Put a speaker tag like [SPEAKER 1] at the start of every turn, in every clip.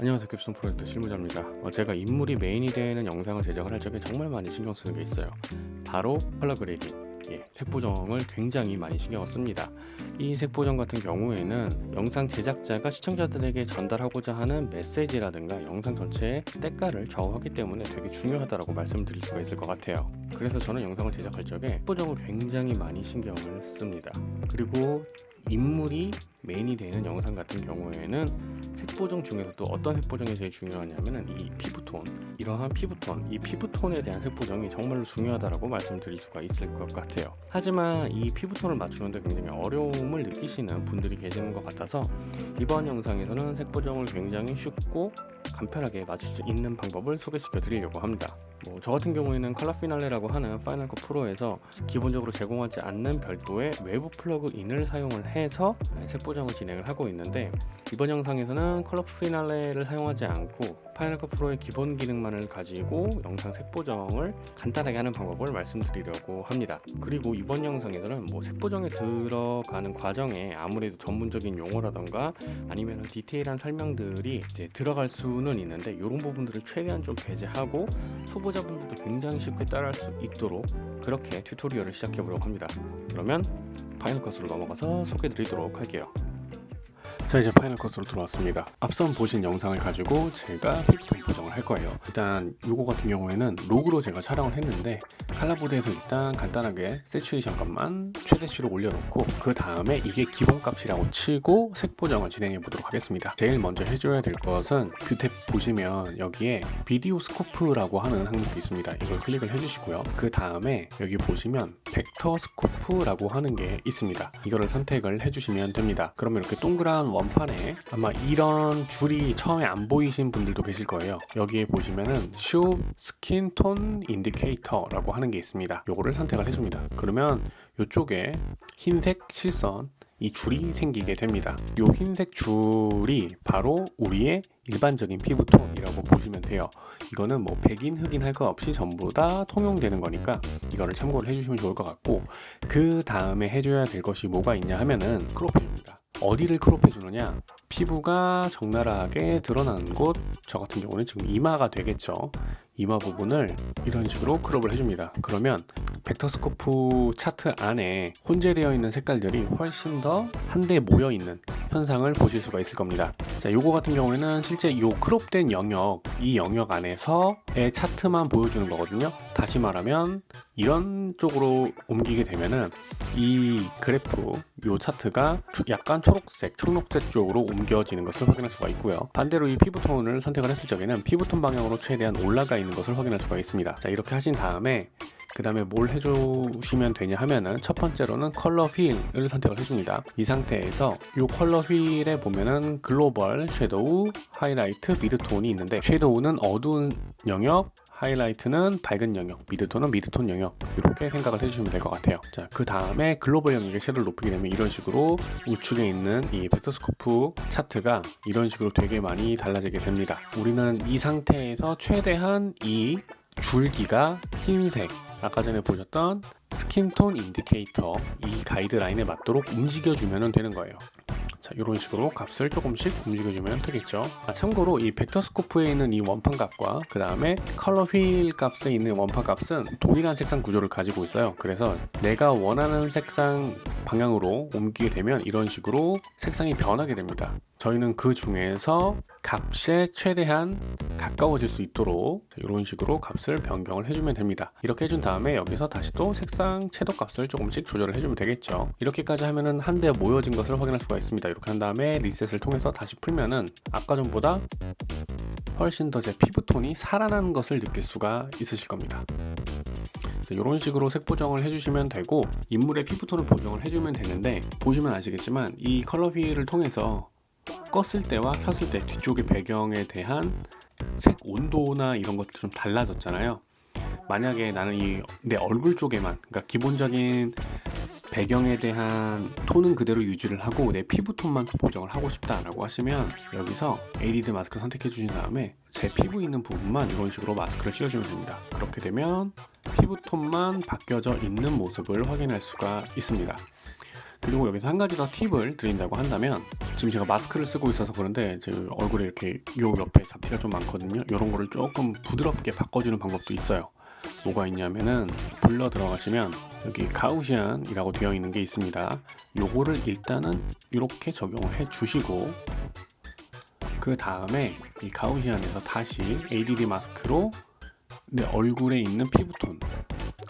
[SPEAKER 1] 안녕하세요. 캡스톤 프로젝트 실무자입니다. 제가 인물이 메인이 되는 영상을 제작을 할 적에 정말 많이 신경 쓰는 게 있어요. 바로 컬러 그레이딩. 색 보정을 굉장히 많이 신경을 씁니다. 이 색 보정 같은 경우에는 영상 제작자가 시청자들에게 전달하고자 하는 메시지라든가 영상 전체의 때깔을 좌우하기 때문에 되게 중요하다고 말씀드릴 수가 있을 것 같아요. 그래서 저는 영상을 제작할 적에 색 보정을 굉장히 많이 신경을 씁니다. 그리고 인물이 메인이 되는 영상 같은 경우에는 색보정 중에서도 어떤 색보정이 제일 중요하냐면은 이 피부톤, 이러한 피부톤, 이 피부톤에 대한 색보정이 정말로 중요하다고 말씀드릴 수가 있을 것 같아요. 하지만 이 피부톤을 맞추는데 굉장히 어려움을 느끼시는 분들이 계시는 것 같아서 이번 영상에서는 색보정을 굉장히 쉽고 간편하게 맞출 수 있는 방법을 소개시켜 드리려고 합니다. 저 같은 경우에는 컬러 피날레라고 하는 파이널 컷 프로에서 기본적으로 제공하지 않는 별도의 외부 플러그인을 사용을 해서 색 보정을 진행을 하고 있는데, 이번 영상에서는 컬러 피날레를 사용하지 않고 파이널 컷 프로의 기본 기능만을 가지고 영상 색 보정을 간단하게 하는 방법을 말씀드리려고 합니다. 그리고 이번 영상에서는 색 보정에 들어가는 과정에 아무래도 전문적인 용어라던가 아니면 디테일한 설명들이 이제 들어갈 수는 있는데, 이런 부분들을 최대한 좀 배제하고 초보자분들도 굉장히 쉽게 따라할 수 있도록 그렇게 튜토리얼을 시작해 보려고 합니다. 그러면 파이널 컷으로 넘어가서 소개해 드리도록 할게요. 자, 이제 파이널 컷으로 들어왔습니다. 앞선 보신 영상을 가지고 제가 피부톤 보정을 할 거예요. 일단 요거 같은 경우에는 로그로 제가 촬영을 했는데, 칼라보드에서 일단 간단하게 세츄레이션 값만 최대치로 올려놓고 그 다음에 이게 기본값이라고 치고 색 보정을 진행해 보도록 하겠습니다. 제일 먼저 해줘야 될 것은 뷰 탭 보시면 여기에 비디오 스코프라고 하는 항목이 있습니다. 이걸 클릭을 해주시고요. 그 다음에 여기 보시면 벡터 스코프라고 하는 게 있습니다. 이거를 선택을 해주시면 됩니다. 그러면 이렇게 동그란 원판에 아마 이런 줄이 처음에 안 보이신 분들도 계실 거예요. 여기에 보시면은 Show Skin Tone Indicator라고 하는 게 있습니다. 요거를 선택을 해줍니다. 그러면 이쪽에 흰색 실선 이 줄이 생기게 됩니다. 이 흰색 줄이 바로 우리의 일반적인 피부톤이라고 보시면 돼요. 이거는 백인 흑인 할 거 없이 전부 다 통용되는 거니까 이거를 참고를 해주시면 좋을 것 같고, 그 다음에 해줘야 될 것이 뭐가 있냐 하면은 크롭해줍니다. 어디를 크롭해 주느냐, 피부가 적나라하게 드러나는 곳, 저 같은 경우는 지금 이마가 되겠죠. 이마 부분을 이런 식으로 크롭을 해줍니다. 그러면 벡터스코프 차트 안에 혼재되어 있는 색깔들이 훨씬 더 한데 모여 있는 현상을 보실 수가 있을 겁니다. 자, 요거 같은 경우에는 실제 요 크롭된 영역, 이 영역 안에서의 차트만 보여주는 거거든요. 다시 말하면 이런 쪽으로 옮기게 되면은 이 그래프, 요 차트가 약간 초록색, 청록색 쪽으로 옮겨지는 것을 확인할 수가 있고요. 반대로 이 피부톤을 선택을 했을 적에는 피부톤 방향으로 최대한 올라가 있는 것을 확인할 수가 있습니다. 자, 이렇게 하신 다음에 그 다음에 뭘 해주시면 되냐 하면은 첫 번째로는 컬러 휠을 선택을 해줍니다. 이 상태에서 이 컬러 휠에 보면은 글로벌, 섀도우, 하이라이트, 미드톤이 있는데, 섀도우는 어두운 영역, 하이라이트는 밝은 영역, 미드톤은 미드톤 영역, 이렇게 생각을 해주시면 될 것 같아요. 자, 그 다음에 글로벌 영역의 섀도우를 높이게 되면 이런 식으로 우측에 있는 이 벡터스코프 차트가 이런 식으로 되게 많이 달라지게 됩니다. 우리는 이 상태에서 최대한 이 줄기가 흰색, 아까 전에 보셨던 스킨톤 인디케이터, 이 가이드라인에 맞도록 움직여주면 되는 거예요. 자, 이런 식으로 값을 조금씩 움직여주면 되겠죠. 참고로 이 벡터스코프에 있는 이 원판 값과 그 다음에 컬러 휠 값에 있는 원판 값은 동일한 색상 구조를 가지고 있어요. 그래서 내가 원하는 색상 방향으로 옮기게 되면 이런 식으로 색상이 변하게 됩니다. 저희는 그 중에서 값에 최대한 가까워질 수 있도록 이런 식으로 값을 변경을 해주면 됩니다. 이렇게 해준 다음에 여기서 다시 또 색상 채도 값을 조금씩 조절을 해주면 되겠죠. 이렇게까지 하면은 한데 모여진 것을 확인할 수가 있습니다. 이렇게 한 다음에 리셋을 통해서 다시 풀면은 아까 전보다 훨씬 더 제 피부톤이 살아난 것을 느낄 수가 있으실 겁니다. 이런 식으로 색 보정을 해주시면 되고, 인물의 피부톤을 보정을 해주면 되는데, 보시면 아시겠지만 이 컬러 휠을 통해서 껐을 때와 켰을 때 뒤쪽의 배경에 대한 색 온도나 이런 것들 좀 달라졌잖아요. 만약에 나는 내 얼굴 쪽에만, 그러니까 기본적인 배경에 대한 톤은 그대로 유지를 하고 내 피부톤만 좀 보정을 하고 싶다라고 하시면 여기서 에이디드 마스크 선택해 주신 다음에 제 피부 있는 부분만 이런 식으로 마스크를 씌워주면 됩니다. 그렇게 되면 피부톤만 바뀌어져 있는 모습을 확인할 수가 있습니다. 그리고 여기서 한 가지 더 팁을 드린다고 한다면, 지금 제가 마스크를 쓰고 있어서 그런데 제 얼굴에 이렇게 요 옆에 잡티가 좀 많거든요. 이런 거를 조금 부드럽게 바꿔주는 방법도 있어요. 뭐가 있냐면은 블러 들어가시면 여기 가우시안이라고 되어 있는 게 있습니다. 요거를 일단은 이렇게 적용을 해 주시고, 그 다음에 이 가우시안에서 다시 ADD 마스크로 내 얼굴에 있는 피부톤,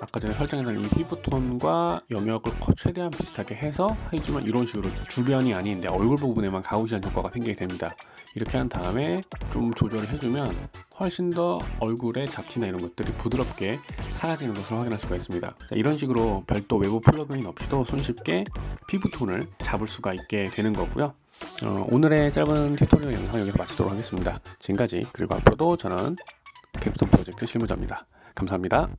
[SPEAKER 1] 아까 전에 설정했던 이 피부톤과 영역을 최대한 비슷하게 해서 해주면 이런 식으로 주변이 아닌 내 얼굴 부분에만 가우시안 효과가 생기게 됩니다. 이렇게 한 다음에 좀 조절을 해주면 훨씬 더 얼굴의 잡티나 이런 것들이 부드럽게 사라지는 것을 확인할 수가 있습니다. 자, 이런 식으로 별도 외부 플러그인 없이도 손쉽게 피부톤을 잡을 수가 있게 되는 거고요. 오늘의 짧은 튜토리얼 영상 여기서 마치도록 하겠습니다. 지금까지, 그리고 앞으로도 저는 캡스톤 프로젝트 실무자입니다. 감사합니다.